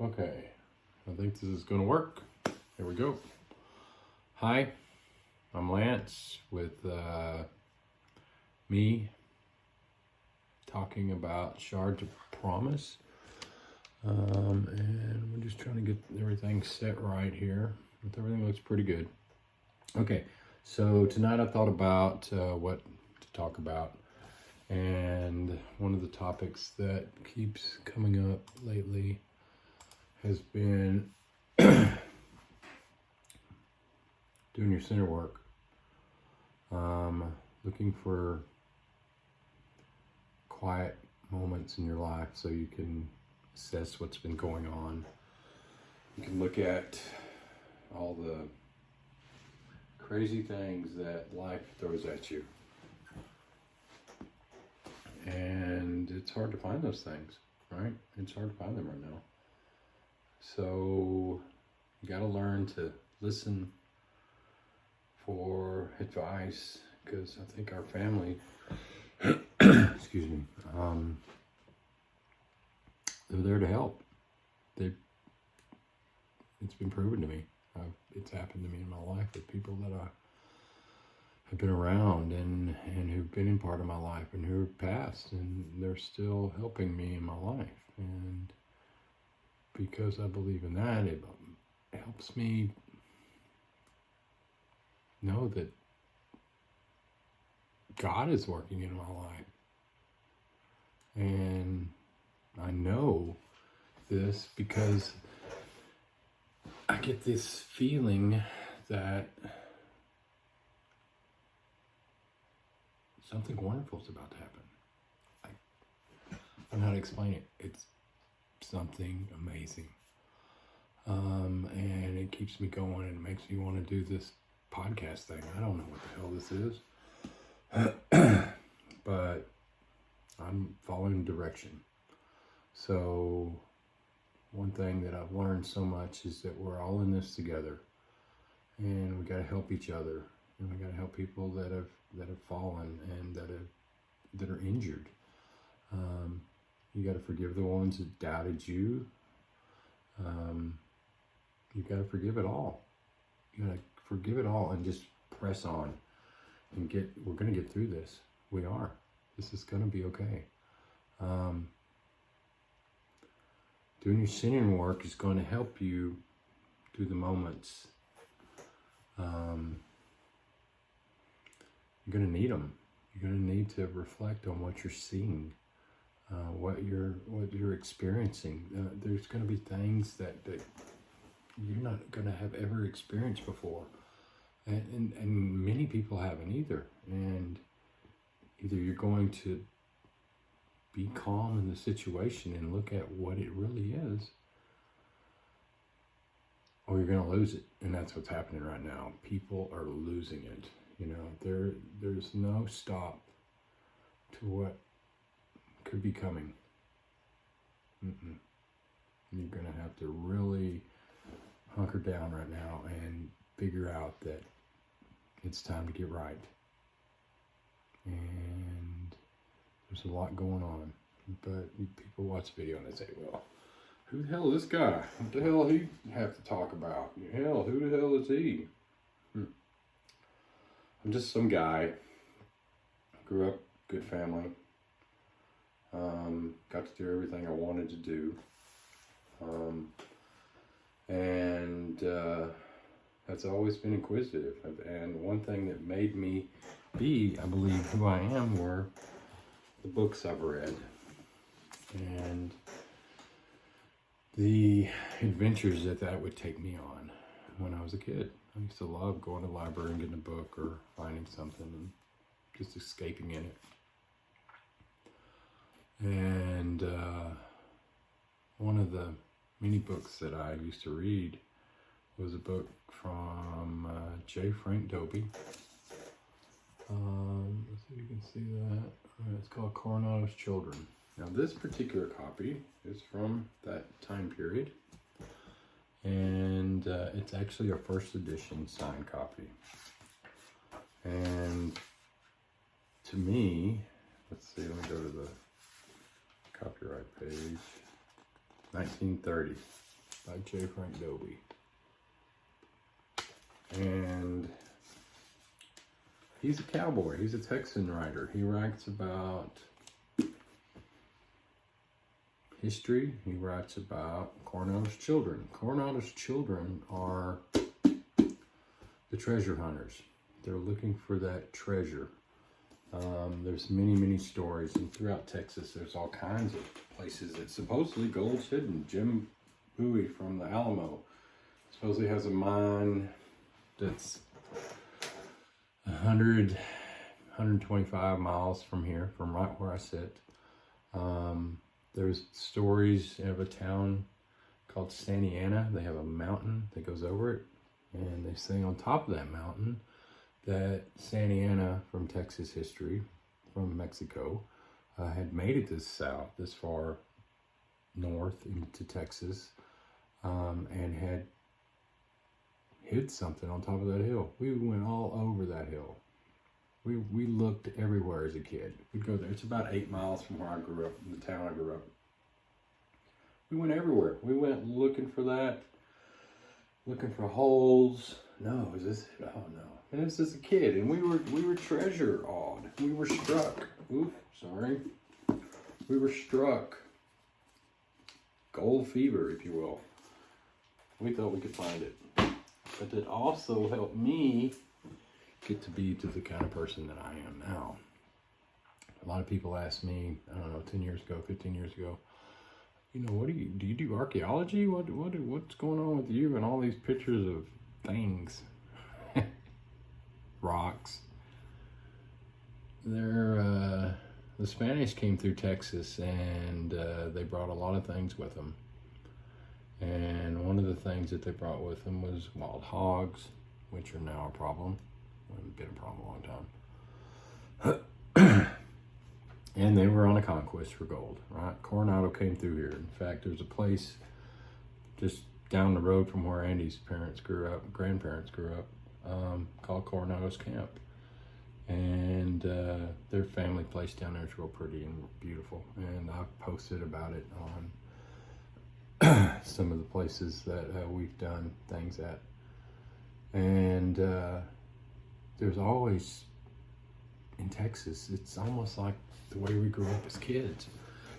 Okay, I think this is gonna work. Here we go. Hi, I'm Lance with me talking about Shards of Promise. And we're just trying to get everything set right here. Everything looks pretty good. Okay, so tonight I thought about what to talk about. And one of the topics that keeps coming up lately has been doing your center work. Looking for quiet moments in your life so you can assess what's been going on. You can look at all the crazy things that life throws at you. And it's hard to find those things, right? It's hard to find them right now. So you got to learn to listen for advice, because I think our family, excuse me, they're there to help. It's been proven to me. It's happened to me in my life with people that I have been around and who've been in part of my life and who have passed, and they're still helping me in my life. And because I believe in that, it helps me know that God is working in my life. And I know this because I get this feeling that something wonderful is about to happen. I don't know how to explain it. It's something amazing. And it keeps me going and makes me want to do this podcast thing. I don't know what the hell this is. But I'm following direction. So one thing that I've learned so much is that we're all in this together, and we got to help each other, and we got to help people that have fallen and that are injured. You got to forgive the ones that doubted you. You got to forgive it all. You got to forgive it all and just press on and we're going to get through this. We are. This is going to be okay. Doing your centering work is going to help you through the moments. You're going to need them. You're going to need to reflect on what you're seeing, what you're experiencing. There's going to be things that you're not going to have ever experienced before, and many people haven't either. And either you're going to be calm in the situation and look at what it really is, or you're going to lose it. And that's what's happening right now. People are losing it. You know, there's no stop to what could be coming. You're going to have to really hunker down right now and figure out that it's time to get right. And there's a lot going on. But people watch the video and they say, well, who the hell is this guy? What the hell he have to talk about? Hell, who the hell is he? I'm just some guy. Grew up, good family. Got to do everything I wanted to do. And that's always been inquisitive. And one thing that made me be, I believe, who I am were the books I've read. And the adventures that would take me on when I was a kid. I used to love going to the library and getting a book or finding something and just escaping in it. And one of the many books that I used to read was a book from J. Frank Dobie. Let's see if you can see that. It's called Coronado's Children. Now this particular copy is from that time period. And it's actually a first edition signed copy. And to me, let's see, let me go to the copyright page. 1930. by J. Frank Dobie. And he's a cowboy. He's a Texan writer. He writes about history. He writes about Coronado's children. Coronado's children are the treasure hunters. They're looking for that treasure. There's many stories, and throughout Texas, there's all kinds of places that supposedly gold's hidden. Jim Bowie from the Alamo supposedly has a mine that's 125 miles from here, from right where I sit. There's stories of a town called Santa Ana. They have a mountain that goes over it, and they say on top of that mountain that Santa Ana, from Texas history, from Mexico, had made it this south, this far north into Texas, and had hid something on top of that hill. We went all over that hill. We looked everywhere as a kid. We'd go there. It's about 8 miles from where I grew up, in the town I grew up. We went everywhere. We went looking for that, looking for holes. No, is this? Oh no! And this is a kid, and we were treasure awed. We were struck. Oof, sorry. We were struck. Gold fever, if you will. We thought we could find it, but it also helped me get to be the kind of person that I am now. A lot of people ask me, I don't know, 10 years ago, 15 years ago, you know, what do you do archaeology? What's going on with you and all these pictures of things, rocks? The Spanish came through Texas, and they brought a lot of things with them. And one of the things that they brought with them was wild hogs, which are now a problem. Haven't been a problem a long time. And they were on a conquest for gold, right? Coronado came through here. In fact, there's a place just down the road from where Andy's grandparents grew up, called Coronado's Camp. And their family place down there is real pretty and beautiful. And I've posted about it on some of the places that we've done things at. And there's always, in Texas, it's almost like the way we grew up as kids.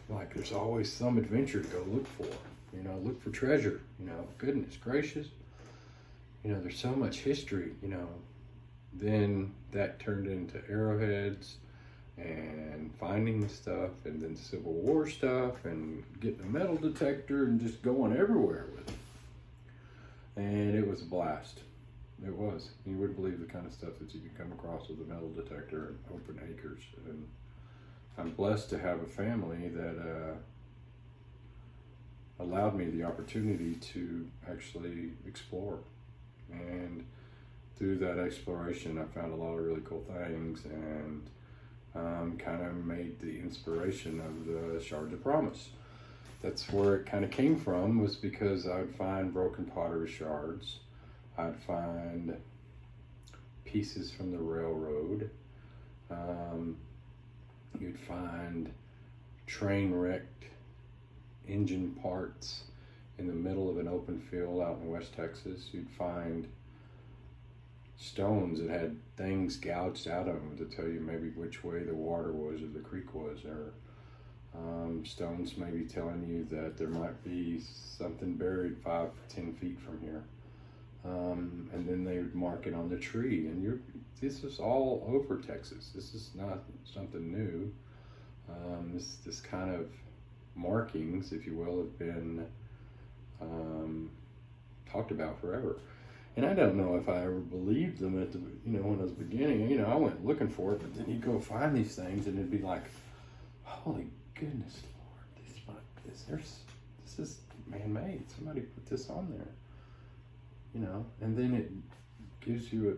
Like, there's always some adventure to go look for. You know, look for treasure. You know, goodness gracious. You know, there's so much history, you know. Then that turned into arrowheads and finding stuff, and then Civil War stuff, and getting a metal detector and just going everywhere with it. And it was a blast. It was. You wouldn't believe the kind of stuff that you could come across with a metal detector and open acres. And I'm blessed to have a family that allowed me the opportunity to actually explore. And through that exploration, I found a lot of really cool things, and kind of made the inspiration of the Shards of Promise. That's where it kind of came from, was because I'd find broken pottery shards. I'd find pieces from the railroad. You'd find train-wrecked engine parts in the middle of an open field out in West Texas. You'd find stones that had things gouged out of them to tell you maybe which way the water was or the creek was, or stones maybe telling you that there might be something buried 5 to 10 feet from here. And then they would mark it on the tree. And this is all over Texas. This is not something new. This kind of markings, if you will, have been talked about forever. And I don't know if I ever believed them at the, when I was beginning. I went looking for it, but then you go find these things, and it'd be like, holy goodness, Lord, this is man-made. Somebody put this on there. And then it gives you a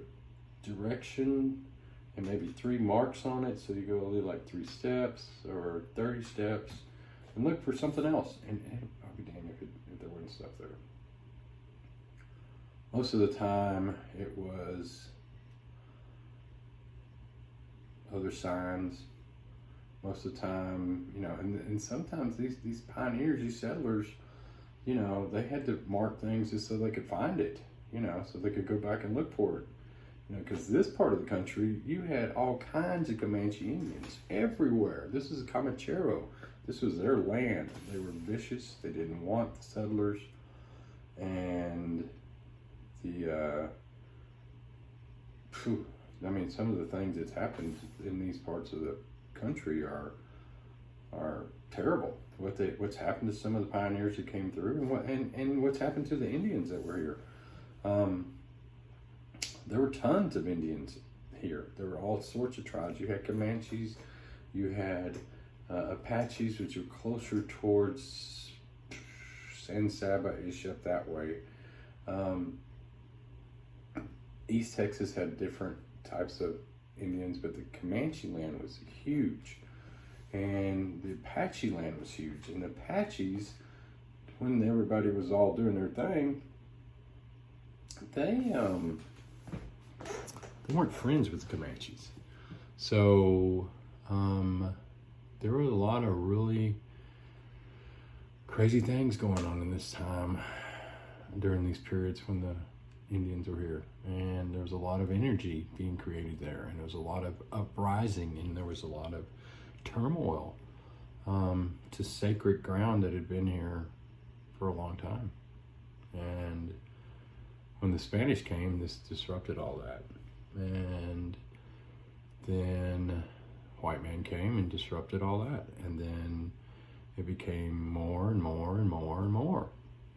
direction and maybe 3 marks on it, so you go only like 3 steps or 30 steps and look for something else. And I'll be damned if there wasn't stuff there. Most of the time it was other signs. Most of the time, and sometimes these pioneers, these settlers, you know, they had to mark things just so they could find it, you know, so they could go back and look for it. You know, because this part of the country, you had all kinds of Comanche Indians everywhere. This is Comanchero. This was their land. They were vicious. They didn't want the settlers. And I mean, some of the things that's happened in these parts of the country are terrible. What's happened to some of the pioneers who came through, and what's happened to the Indians that were here. There were tons of Indians here. There were all sorts of tribes. You had Comanches, you had Apaches, which are closer towards San Saba-ish up that way. East Texas had different types of Indians, but the Comanche land was huge. And the Apache land was huge. And the Apaches, when everybody was all doing their thing, they weren't friends with the Comanches. So there were a lot of really crazy things going on in this time during these periods when the Indians were here. And there was a lot of energy being created there, and there was a lot of uprising, and there was a lot of turmoil to sacred ground that had been here for a long time. And when the Spanish came, this disrupted all that. And then white man came and disrupted all that. And then it became more and more and more and more.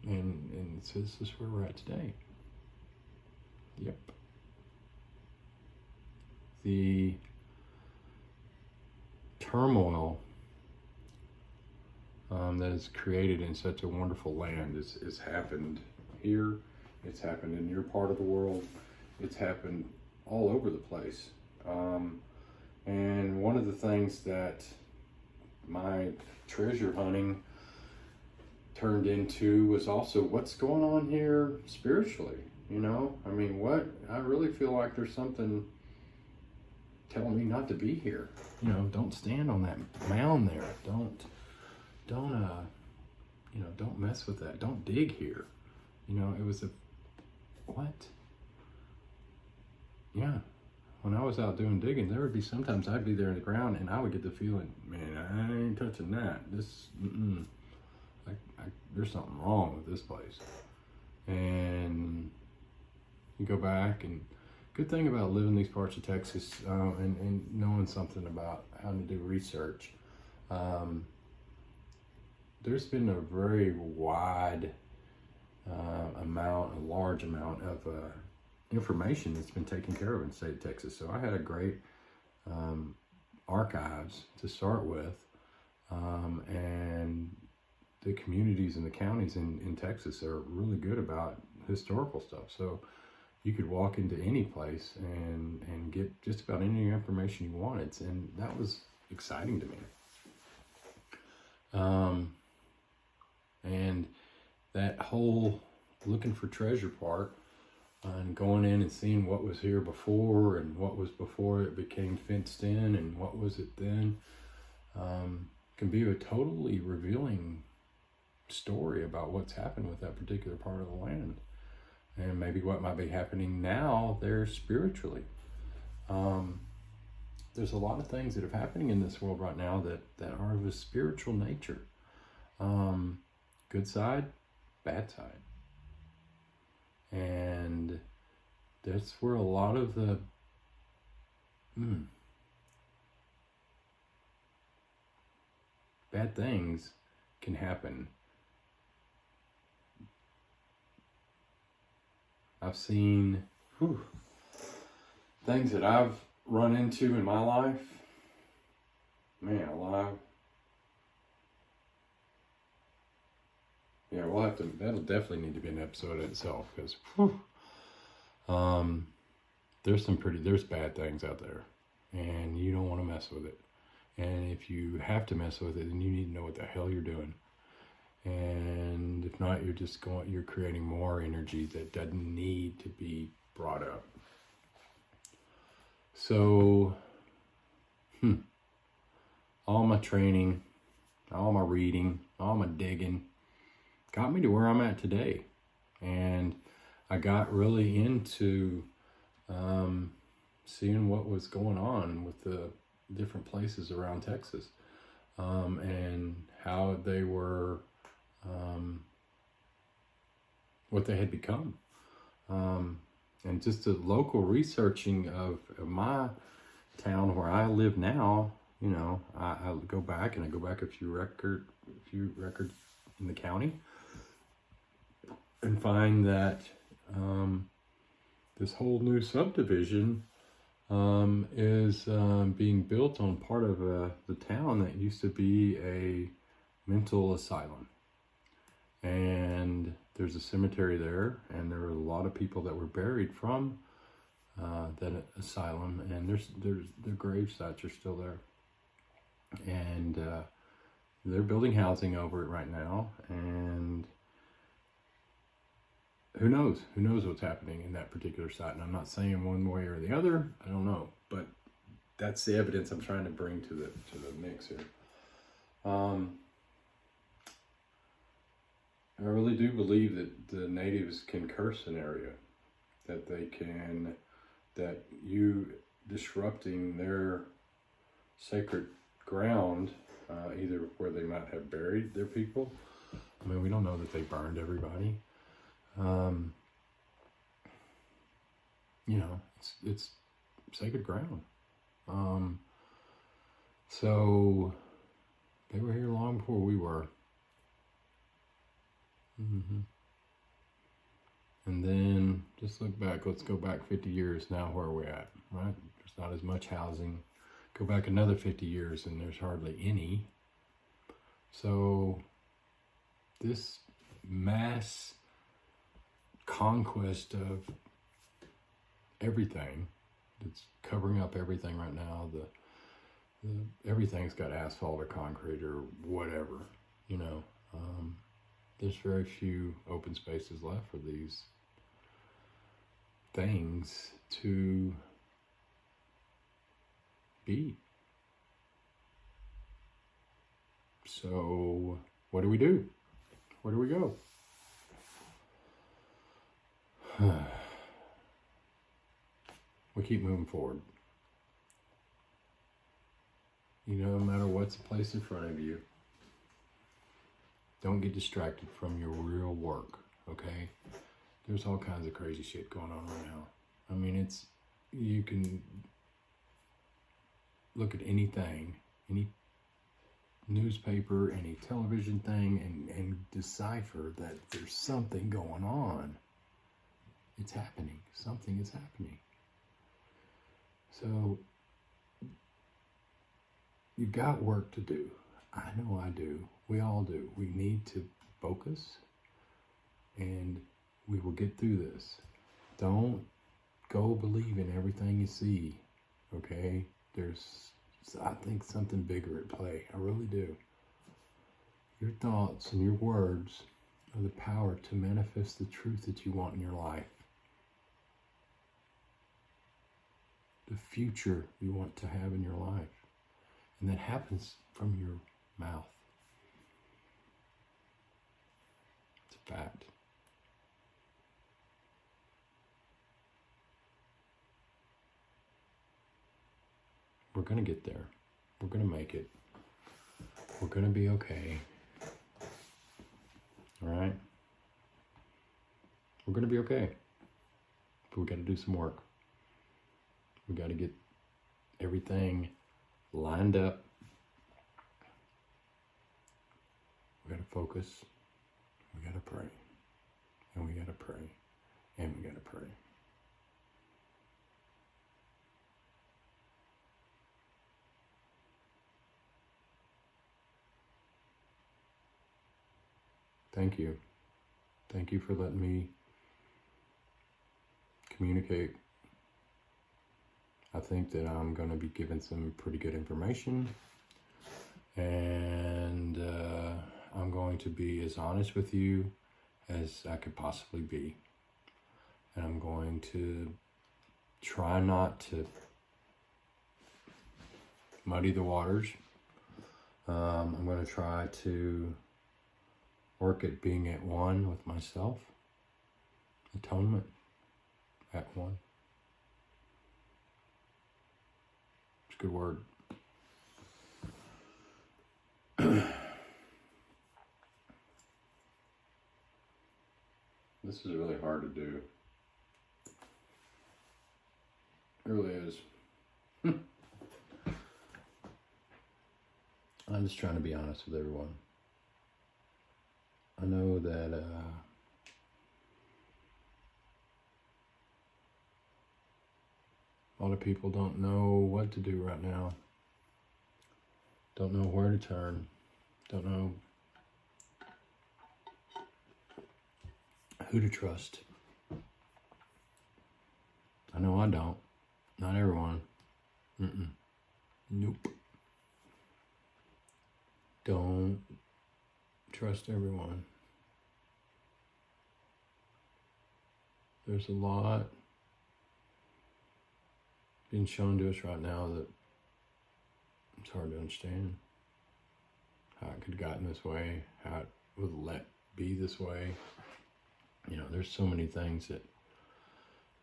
And so this is where we're at today. Yep. The turmoil that is created in such a wonderful land is happened here. It's happened in your part of the world. It's happened all over the place. And one of the things that my treasure hunting turned into was also what's going on here spiritually. You know, I mean, I really feel like there's something telling me not to be here. You know, don't stand on that mound there. Don't mess with that. Don't dig here. You know, it was what? Yeah. When I was out doing digging, there would be sometimes I'd be there in the ground and I would get the feeling, man, I ain't touching that. There's something wrong with this place. And you go back, and good thing about living these parts of Texas and knowing something about how to do research, there's been a very wide a large amount of information that's been taken care of in the state of Texas. So I had a great archives to start with, and the communities and the counties in Texas are really good about historical stuff. So you could walk into any place and get just about any information you wanted, and that was exciting to me. And that whole looking for treasure part, and going in and seeing what was here before and what was before it became fenced in and what was it then, can be a totally revealing story about what's happened with that particular part of the land, and maybe what might be happening now there spiritually. There's a lot of things that are happening in this world right now that are of a spiritual nature. Good side, bad side. And that's where a lot of the bad things can happen. I've seen things that I've run into in my life. Man alive. Yeah, that'll definitely need to be an episode in itself, because there's bad things out there, and you don't want to mess with it. And if you have to mess with it, then you need to know what the hell you're doing. And if not, you're creating more energy that doesn't need to be brought up. So, all my training, all my reading, all my digging, got me to where I'm at today. And I got really into seeing what was going on with the different places around Texas, and how they were, what they had become. And just the local researching of my town where I live now, you know, I go back a few records in the county, and find that this whole new subdivision is being built on part of the town that used to be a mental asylum. And there's a cemetery there, and there were a lot of people that were buried from that asylum, and their grave sites are still there. And they're building housing over it right now, and who knows what's happening in that particular site. And I'm not saying one way or the other, I don't know, but that's the evidence I'm trying to bring to the mix here. I really do believe that the natives can curse an area, that you disrupting their sacred ground, either where they might have buried their people. I mean, we don't know that they burned everybody. You know, it's sacred ground. So they were here long before we were. And then just look back. Let's go back 50 years now. Where are we at? Right? There's not as much housing. Go back another 50 years and there's hardly any. So this mass conquest of everything, it's covering up everything right now. Everything's got asphalt or concrete or whatever, you know. There's very few open spaces left for these things to be. So what do we do? Where do we go? We keep moving forward. You know, no matter what's placed in front of you, don't get distracted from your real work, okay? There's all kinds of crazy shit going on right now. I mean, you can look at anything, any newspaper, any television thing, and decipher that there's something going on. It's happening. Something is happening. So, you've got work to do. I know I do. We all do. We need to focus, and we will get through this. Don't go believe in everything you see, okay? There's, I think, something bigger at play. I really do. Your thoughts and your words are the power to manifest the truth that you want in your life. The future you want to have in your life. And that happens from your mouth. It's a fact. We're going to get there. We're going to make it. We're going to be okay. All right? We're going to be okay. But we got to do some work. We got to get everything lined up. We got to focus. We got to pray. And we got to pray. And we got to pray. Thank you. Thank you for letting me communicate. I think that I'm going to be given some pretty good information, and I'm going to be as honest with you as I could possibly be. And I'm going to try not to muddy the waters. I'm going to try to work at being at one with myself. Atonement at one. It's a good word. This is really hard to do. It really is. I'm just trying to be honest with everyone. I know that a lot of people don't know what to do right now. Don't know where to turn. Don't know who to trust. I know I don't. Not everyone. Nope. Don't trust everyone. There's a lot being shown to us right now that it's hard to understand. How it could have gotten this way, how it was let be this way. You know, there's so many things that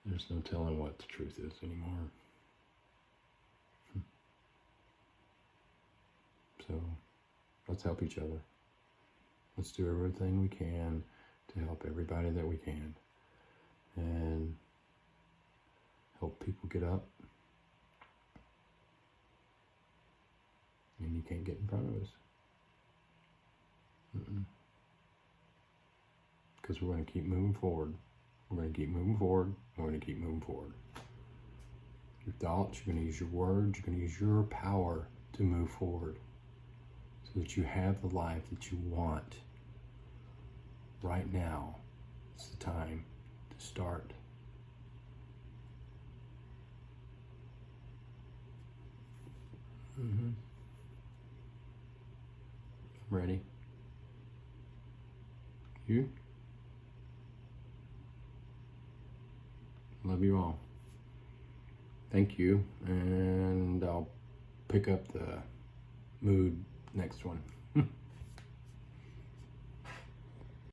there's no telling what the truth is anymore. So let's help each other. Let's do everything we can to help everybody that we can. And help people get up. And you can't get in front of us. Because we're going to keep moving forward. We're going to keep moving forward. We're going to keep moving forward. Your thoughts, you're going to use your words, you're going to use your power to move forward. So that you have the life that you want. Right now, it's the time to start. I'm ready. You? Love you all. Thank you. And I'll pick up the mood next one.